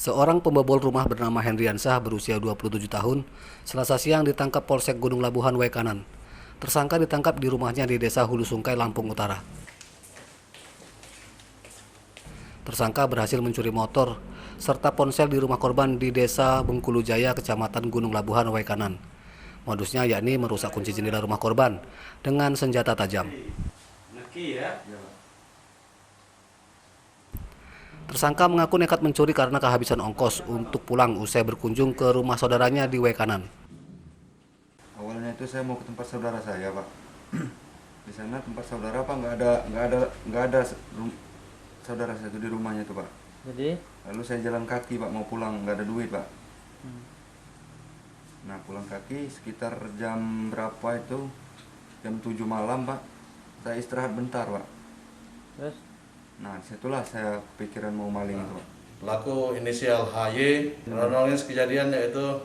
Seorang pembobol rumah bernama Hendriansah berusia 27 tahun, Selasa siang ditangkap Polsek Gunung Labuhan Waikanan. Tersangka ditangkap di rumahnya di Desa Hulu Sungkai, Lampung Utara. Tersangka berhasil mencuri motor serta ponsel di rumah korban di Desa Bengkulu Jaya, Kecamatan Gunung Labuhan Waikanan. Modusnya yakni merusak kunci jendela rumah korban dengan senjata tajam. Tersangka mengaku nekat mencuri karena kehabisan ongkos untuk pulang usai berkunjung ke rumah saudaranya di Waikanan. Awalnya itu saya mau ke tempat saudara saya, Pak. Di sana tempat saudara, Pak, nggak ada saudara saya itu di rumahnya itu, Pak. Jadi? Lalu saya jalan kaki, Pak, mau pulang, nggak ada duit, Pak. Nah, pulang kaki sekitar jam berapa itu? Jam 7 malam, Pak. Saya istirahat bentar, Pak. Terus? Nah, disitulah saya kepikiran mau maling itu, Pak. Pelaku inisial HY, kronologis kejadian yaitu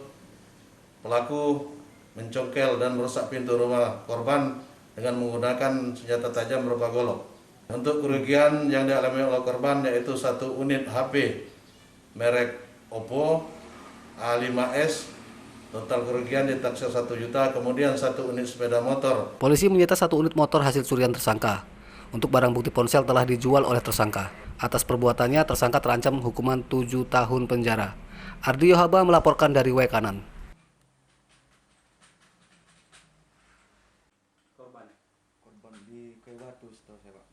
pelaku mencongkel dan merusak pintu rumah korban dengan menggunakan senjata tajam berupa golok. Untuk kerugian yang dialami oleh korban yaitu 1 unit HP merek Oppo A5s, total kerugian ditaksir 1 juta, kemudian 1 unit sepeda motor. Polisi menyita 1 unit motor hasil curian tersangka. Untuk barang bukti ponsel telah dijual oleh tersangka. Atas perbuatannya, tersangka terancam hukuman 7 tahun penjara. Ardi Yohaba melaporkan dari Waikanan. Korban di Kayu Batu, setahu saya, Pak.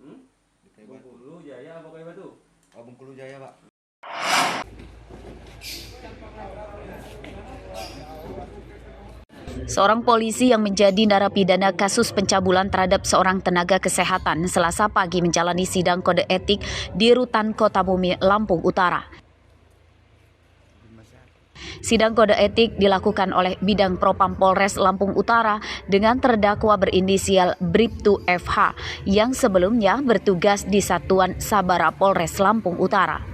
Di Kayu Batu. Bengkulu Jaya apa Kayu Batu? Oh, Bengkulu Jaya, Pak. Seorang polisi yang menjadi narapidana kasus pencabulan terhadap seorang tenaga kesehatan Selasa pagi menjalani sidang kode etik di Rutan Kota Bumi, Lampung Utara. Sidang kode etik dilakukan oleh Bidang Propam Polres Lampung Utara dengan terdakwa berinisial Bribtu FH yang sebelumnya bertugas di Satuan Sabara Polres Lampung Utara.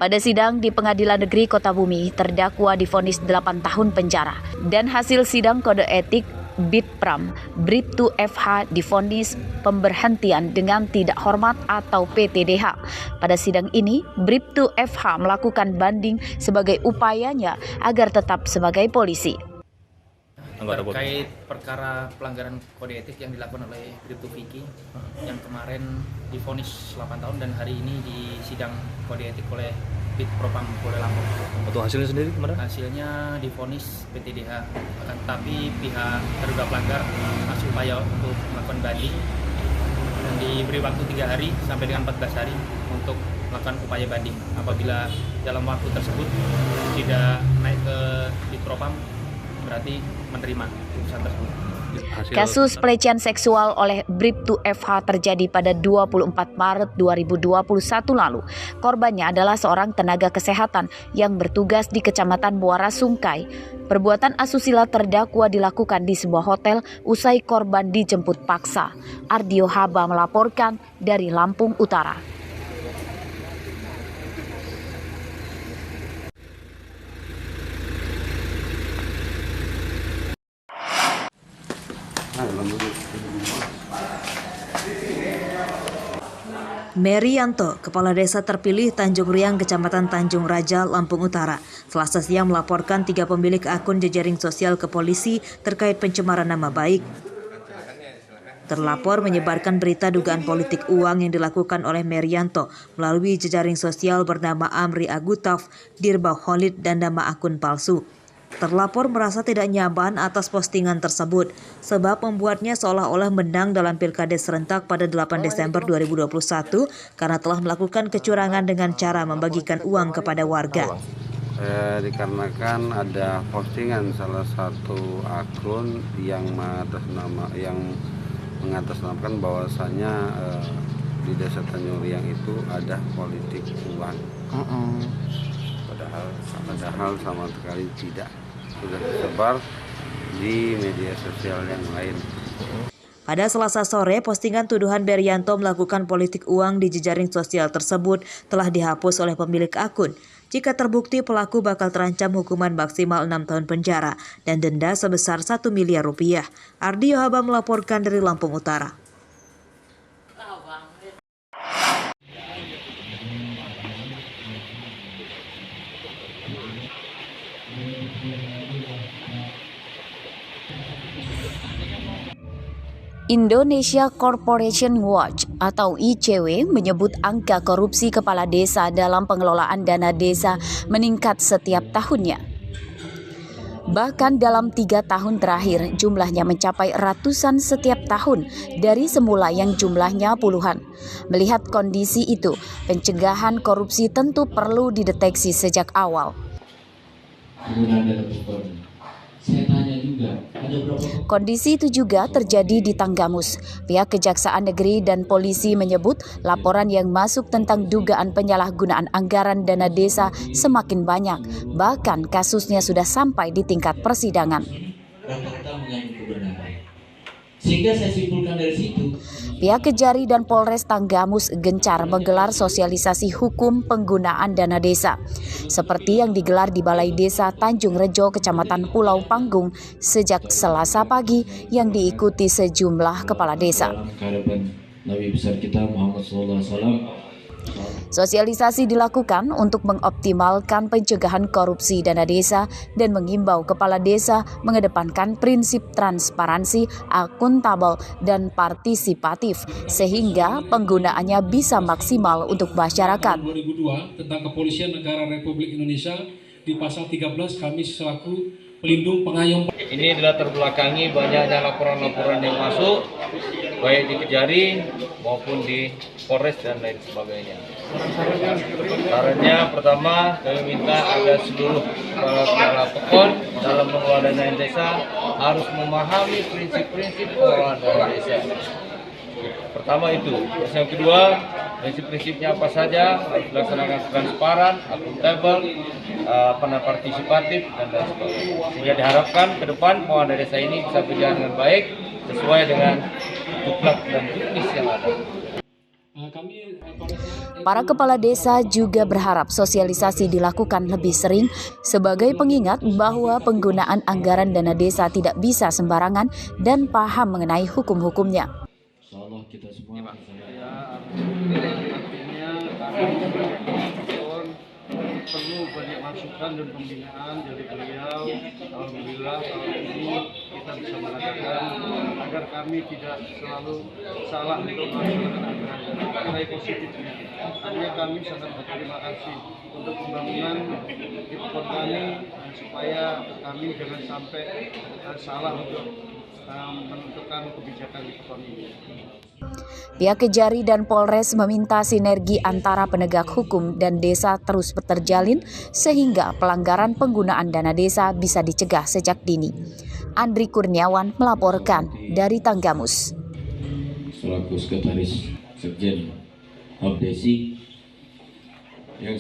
Pada sidang di Pengadilan Negeri Kota Bumi, terdakwa divonis 8 tahun penjara. Dan hasil sidang kode etik Bitpram, Bribtu FH divonis pemberhentian dengan tidak hormat atau PTDH. Pada sidang ini, Bribtu FH melakukan banding sebagai upayanya agar tetap sebagai polisi. Terkait perkara pelanggaran kode etik yang dilakukan oleh Bribtu Vicky yang kemarin divonis 8 tahun dan hari ini di sidang kode etik oleh Bid Propam Polres Lampung. Untuk hasilnya sendiri kemarin? Hasilnya divonis PTDH, akan tetapi pihak terduga pelanggar masih upaya untuk melakukan banding dan diberi waktu 3 hari sampai dengan 14 hari untuk melakukan upaya banding. Apabila dalam waktu tersebut tidak naik ke Bid Propam, berarti menerima putusan tersebut. Kasus pelecehan seksual oleh Bribtu FH terjadi pada 24 Maret 2021 lalu. Korbannya adalah seorang tenaga kesehatan yang bertugas di Kecamatan Muara Sungkai. Perbuatan asusila terdakwa dilakukan di sebuah hotel usai korban dijemput paksa. Ardi Yohaba melaporkan dari Lampung Utara. Merianto, Kepala Desa terpilih Tanjung Riang, Kecamatan Tanjung Raja, Lampung Utara, Selasa siang melaporkan 3 pemilik akun jejaring sosial ke polisi terkait pencemaran nama baik. Terlapor menyebarkan berita dugaan politik uang yang dilakukan oleh Merianto melalui jejaring sosial bernama Amri Agutaf, Dirbau Khalid, dan nama akun palsu. Terlapor merasa tidak nyaman atas postingan tersebut sebab membuatnya seolah-olah menang dalam Pilkada serentak pada 8 Desember 2021 karena telah melakukan kecurangan dengan cara membagikan uang kepada warga. Dikarenakan ada postingan salah satu akun yang mengatasnamakan bahwasanya di Desa Tanjung Riang itu ada politik uang. Padahal sama sekali tidak, sudah tersebar di media sosial yang lain. Pada Selasa sore, postingan tuduhan Merianto melakukan politik uang di jejaring sosial tersebut telah dihapus oleh pemilik akun. Jika terbukti, pelaku bakal terancam hukuman maksimal 6 tahun penjara dan denda sebesar 1 miliar rupiah. Ardi Yohaba melaporkan dari Lampung Utara. Indonesia Corporation Watch atau ICW menyebut angka korupsi kepala desa dalam pengelolaan dana desa meningkat setiap tahunnya. Bahkan dalam 3 tahun terakhir jumlahnya mencapai ratusan setiap tahun dari semula yang jumlahnya puluhan. Melihat kondisi itu, pencegahan korupsi tentu perlu dideteksi sejak awal. Kondisi itu juga terjadi di Tanggamus. Pihak Kejaksaan Negeri dan polisi menyebut laporan yang masuk tentang dugaan penyalahgunaan anggaran dana desa semakin banyak. Bahkan kasusnya sudah sampai di tingkat persidangan. Sehingga saya simpulkan dari situ. Pihak Kejari dan Polres Tanggamus gencar menggelar sosialisasi hukum penggunaan dana desa, seperti yang digelar di Balai Desa Tanjung Rejo, Kecamatan Pulau Panggung sejak Selasa pagi yang diikuti sejumlah kepala desa. Nabi besar kita Muhammad SAW. Sosialisasi dilakukan untuk mengoptimalkan pencegahan korupsi dana desa dan mengimbau kepala desa mengedepankan prinsip transparansi, akuntabel, dan partisipatif sehingga penggunaannya bisa maksimal untuk masyarakat. 2002 tentang Kepolisian Negara Republik Indonesia di pasal 13 kami selaku pelindung pengayom. Ini adalah terbelakangi banyaknya laporan-laporan yang masuk, baik di Kejari maupun di Polres dan lain sebagainya. Sarannya pertama, kami minta agar seluruh kepala pekon dalam pengelolaan dana desa harus memahami prinsip-prinsip pengelolaan dana desa. Pertama itu. Terus yang kedua, prinsip-prinsipnya apa saja, harus dilaksanakan transparan, akuntabel, partisipatif, dan lain sebagainya. Sehingga diharapkan ke depan pengelolaan desa ini bisa berjalan dengan baik sesuai dengan tuklak dan tulis yang ada. Para kepala desa juga berharap sosialisasi dilakukan lebih sering sebagai pengingat bahwa penggunaan anggaran dana desa tidak bisa sembarangan dan paham mengenai hukum-hukumnya. Kita semua perlu banyak masukan dan pembinaan dari beliau. Alhamdulillah tahun ini kita bisa mengatakan agar kami tidak selalu salah untuk melaksanakan nilai positifnya. Artinya kami sangat berterima kasih untuk pembangunan di Pekon kami supaya kami jangan sampai salah untuk menentukan kebijakan di Pekon ini. Pihak Kejari dan Polres meminta sinergi antara penegak hukum dan desa terus terjalin sehingga pelanggaran penggunaan dana desa bisa dicegah sejak dini. Andri Kurniawan melaporkan dari Tanggamus. Selaku Sekretaris Sekjen Habdesi yang